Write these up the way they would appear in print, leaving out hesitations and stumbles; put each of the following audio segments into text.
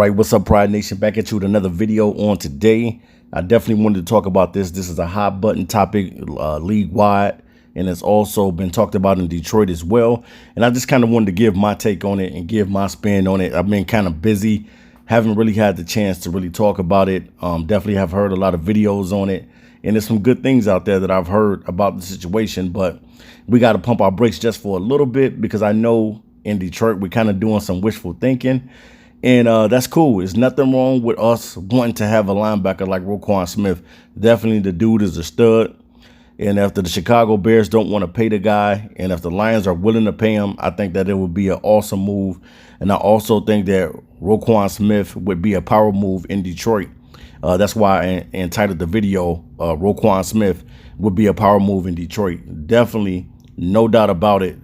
right, what's up, Pride Nation? Back at you with another video on today. I definitely wanted to talk about this. This is a hot button topic league-wide, and it's also been talked about in Detroit as well. And I just kind of wanted to give my take on it and give my spin on it. I've been kind of busy, haven't really had the chance to really talk about it. Definitely have heard a lot of videos on it, and there's some good things out there that I've heard about the situation, but we got to pump our brakes just for a little bit, because I know in Detroit we're kind of doing some wishful thinking. And that's cool. There's nothing wrong with us wanting to have a linebacker like Roquan Smith. Definitely the dude is a stud. And if the Chicago Bears don't want to pay the guy, and if the Lions are willing to pay him, I think that it would be an awesome move. And I also think that Roquan Smith would be a power move in Detroit. That's why I entitled the video, Roquan Smith would be a power move in Detroit. Definitely, no doubt about it.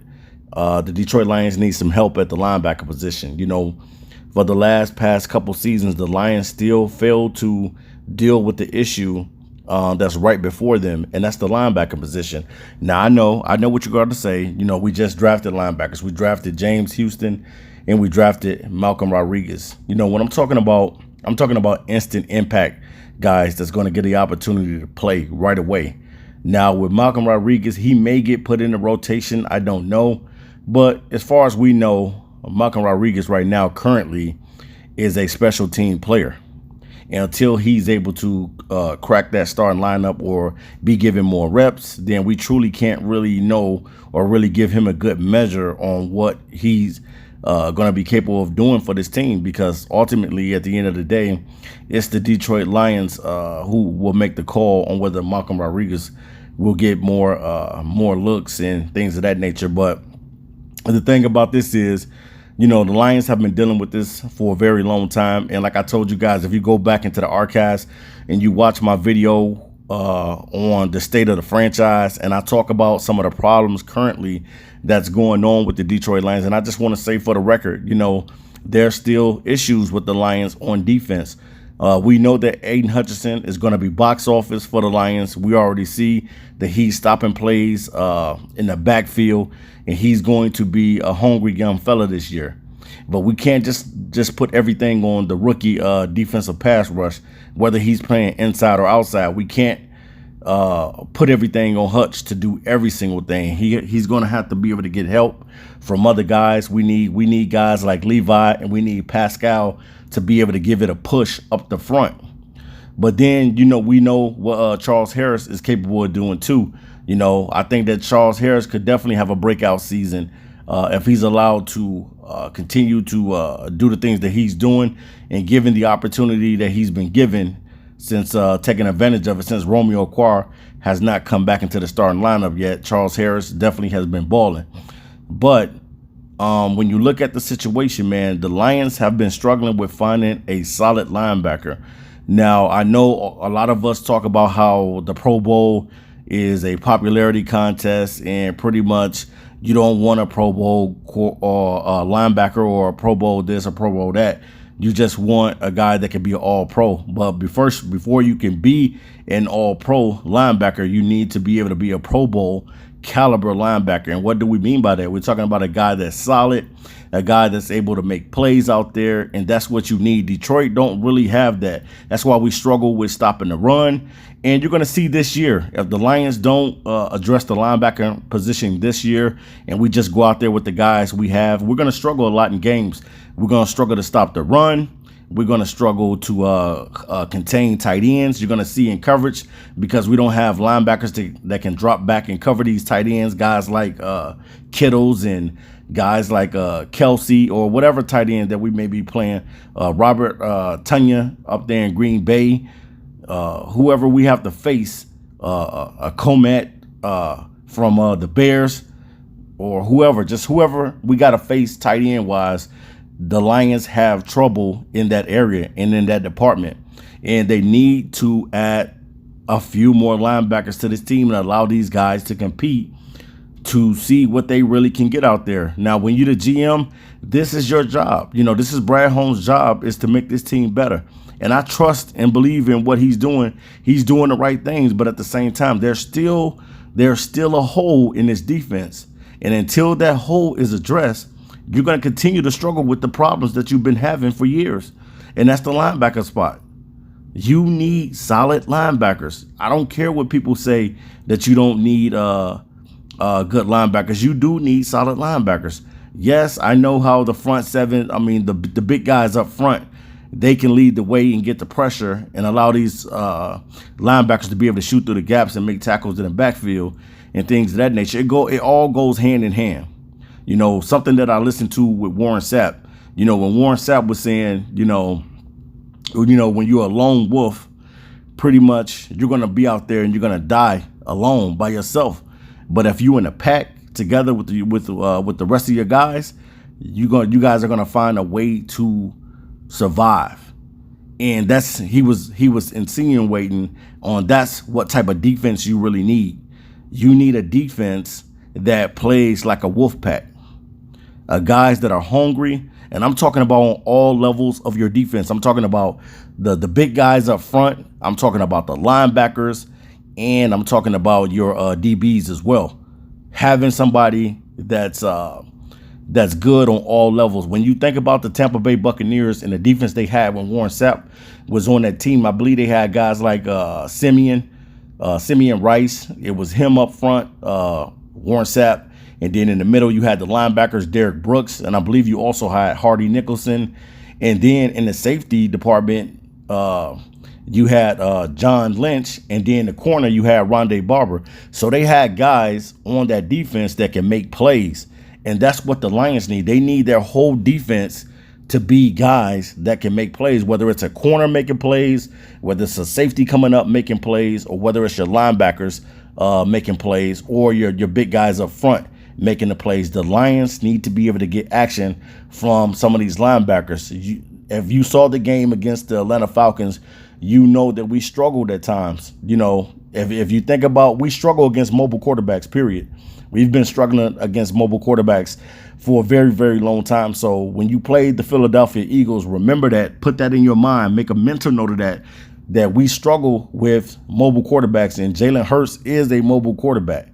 The Detroit Lions need some help at the linebacker position. You know, for the past couple seasons, the Lions still failed to deal with the issue that's right before them, and that's the linebacker position. Now, I know what you're going to say. You know, we just drafted linebackers. We drafted James Houston, and we drafted Malcolm Rodriguez. You know, when I'm talking about instant impact guys that's going to get the opportunity to play right away. Now, with Malcolm Rodriguez, he may get put in the rotation. I don't know. But as far as we know, Malcolm Rodriguez right now currently is a special team player. And until he's able to crack that starting lineup or be given more reps, then we truly can't really know or really give him a good measure on what he's going to be capable of doing for this team, because ultimately at the end of the day, it's the Detroit Lions who will make the call on whether Malcolm Rodriguez will get more looks and things of that nature. But the thing about this is, you know, the Lions have been dealing with this for a very long time. And like I told you guys, if you go back into the archives and you watch my video on the state of the franchise, and I talk about some of the problems currently that's going on with the Detroit Lions. And I just want to say for the record, you know, there's still issues with the Lions on defense. We know that Aiden Hutchinson is going to be box office for the Lions. We already see that he's stopping plays in the backfield, and he's going to be a hungry young fella this year. But we can't just put everything on the rookie defensive pass rush, whether he's playing inside or outside. We can't put everything on Hutch to do every single thing. He's going to have to be able to get help from other guys. We need guys like Levi, and we need Pascal to be able to give it a push up the front. But then, you know, we know what Charles Harris is capable of doing too. You know, I think that Charles Harris could definitely have a breakout season if he's allowed to continue to do the things that he's doing, and given the opportunity that he's been given since taking advantage of it since Romeo Okwara has not come back into the starting lineup yet. Charles Harris definitely has been balling. But when you look at the situation, man, the Lions have been struggling with finding a solid linebacker. Now, I know a lot of us talk about how the Pro Bowl is a popularity contest, and pretty much you don't want a Pro Bowl or a linebacker or a Pro Bowl this or Pro Bowl that. You just want a guy that can be an all-pro. But before you can be an all-pro linebacker, you need to be able to be a Pro Bowl caliber linebacker. And what do we mean by that? We're talking about a guy that's solid, a guy that's able to make plays out there, and that's what you need. Detroit don't really have that. That's why we struggle with stopping the run. And you're going to see this year, if the Lions don't address the linebacker position this year, and we just go out there with the guys we have, we're going to struggle a lot in games. We're going to struggle to stop the run. We're going to struggle to contain tight ends. You're going to see in coverage, because we don't have linebackers that can drop back and cover these tight ends, guys like Kittles and guys like Kelsey, or whatever tight end that we may be playing, Robert Tonyan up there in Green Bay, whoever we have to face, a Comet from the Bears, or whoever we got to face tight end wise. The Lions have trouble in that area and in that department, and they need to add a few more linebackers to this team and allow these guys to compete to see what they really can get out there. Now, when you're the GM, this is your job. You know, this is Brad Holmes' job, is to make this team better. And I trust and believe in what he's doing. He's doing the right things, but at the same time, there's still a hole in this defense. And until that hole is addressed, you're going to continue to struggle with the problems that you've been having for years. and that's the linebacker spot. You need solid linebackers. I don't care what people say that you don't need good linebackers. You do need solid linebackers. Yes, I know how the front seven, I mean the big guys up front, they can lead the way and get the pressure and allow these linebackers to be able to shoot through the gaps and make tackles in the backfield and things of that nature. It all goes hand in hand. You know, something that I listened to with Warren Sapp. You know, when Warren Sapp was saying, you know, when you're a lone wolf, pretty much you're going to be out there and you're going to die alone by yourself. But if you in a pack together with the rest of your guys, you guys are going to find a way to survive. And he was insinuating on that's what type of defense you really need. You need a defense that plays like a wolf pack. Guys that are hungry. And I'm talking about on all levels of your defense. I'm talking about the big guys up front. I'm talking about the linebackers. And I'm talking about your DBs as well. Having somebody that's good on all levels. When you think about the Tampa Bay Buccaneers and the defense they had when Warren Sapp was on that team, I believe they had guys like Simeon Rice. It was him up front, Warren Sapp. And then in the middle, you had the linebackers, Derek Brooks. And I believe you also had Hardy Nicholson. And then in the safety department, you had John Lynch. And then in the corner, you had Rondé Barber. So they had guys on that defense that can make plays. And that's what the Lions need. They need their whole defense to be guys that can make plays, whether it's a corner making plays, whether it's a safety coming up making plays, or whether it's your linebackers making plays, or your big guys up front making the plays. The Lions need to be able to get action from some of these linebackers. If you saw the game against the Atlanta Falcons, you know that we struggled at times. You know, if you think about, we struggle against mobile quarterbacks, period. We've been struggling against mobile quarterbacks for a very, very long time. So when you played the Philadelphia Eagles, remember that, put that in your mind, make a mental note of that we struggle with mobile quarterbacks, and Jalen Hurts is a mobile quarterback.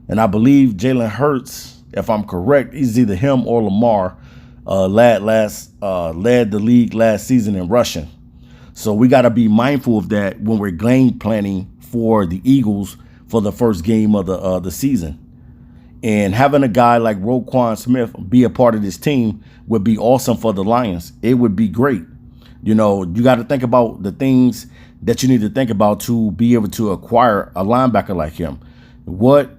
And I believe Jalen Hurts, if I'm correct, he's either him or Lamar, led the league last season in rushing. So we got to be mindful of that when we're game planning for the Eagles for the first game of the season. And having a guy like Roquan Smith be a part of this team would be awesome for the Lions. It would be great. You know, you got to think about the things that you need to think about to be able to acquire a linebacker like him. What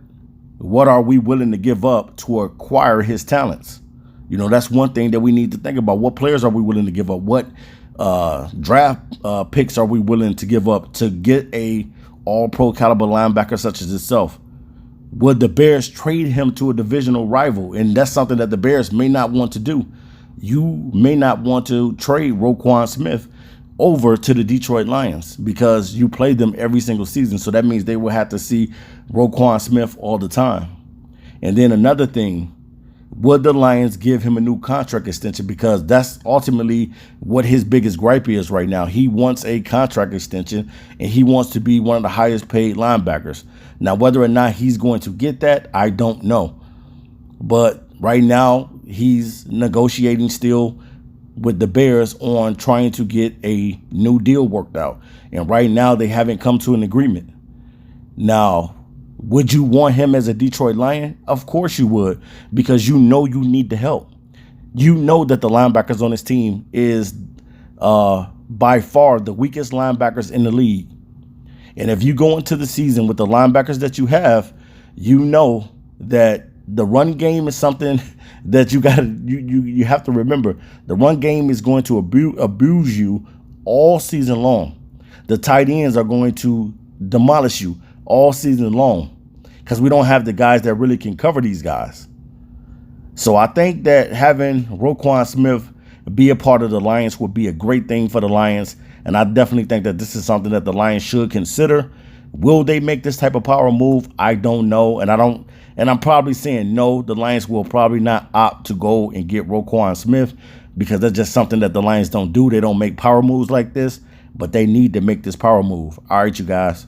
are we willing to give up to acquire his talents? You know, that's one thing that we need to think about. What players are we willing to give up? What draft picks are we willing to give up to get a all-pro caliber linebacker such as himself? Would the Bears trade him to a divisional rival? And that's something that the Bears may not want to do. You may not want to trade Roquan Smith over to the Detroit Lions because you play them every single season. So that means they will have to see Roquan Smith all the time. And then another thing, would the Lions give him a new contract extension? Because that's ultimately what his biggest gripe is right now. He wants a contract extension and he wants to be one of the highest paid linebackers. Now, whether or not he's going to get that, I don't know. But right now, he's negotiating still with the Bears on trying to get a new deal worked out. And right now, they haven't come to an agreement. Now, would you want him as a Detroit Lion? Of course you would, because you know you need the help. You know that the linebackers on this team is by far the weakest linebackers in the league. And if you go into the season with the linebackers that you have, you know that the run game is something that you have to remember. The run game is going to abuse you all season long. The tight ends are going to demolish you all season long because we don't have the guys that really can cover these guys. So I think that having Roquan Smith be a part of the Lions would be a great thing for the Lions. And I definitely think that this is something that the Lions should consider. Will they make this type of power move? I don't know. And I'm probably saying no, the Lions will probably not opt to go and get Roquan Smith because that's just something that the Lions don't do. They don't make power moves like this, but they need to make this power move. All right, you guys.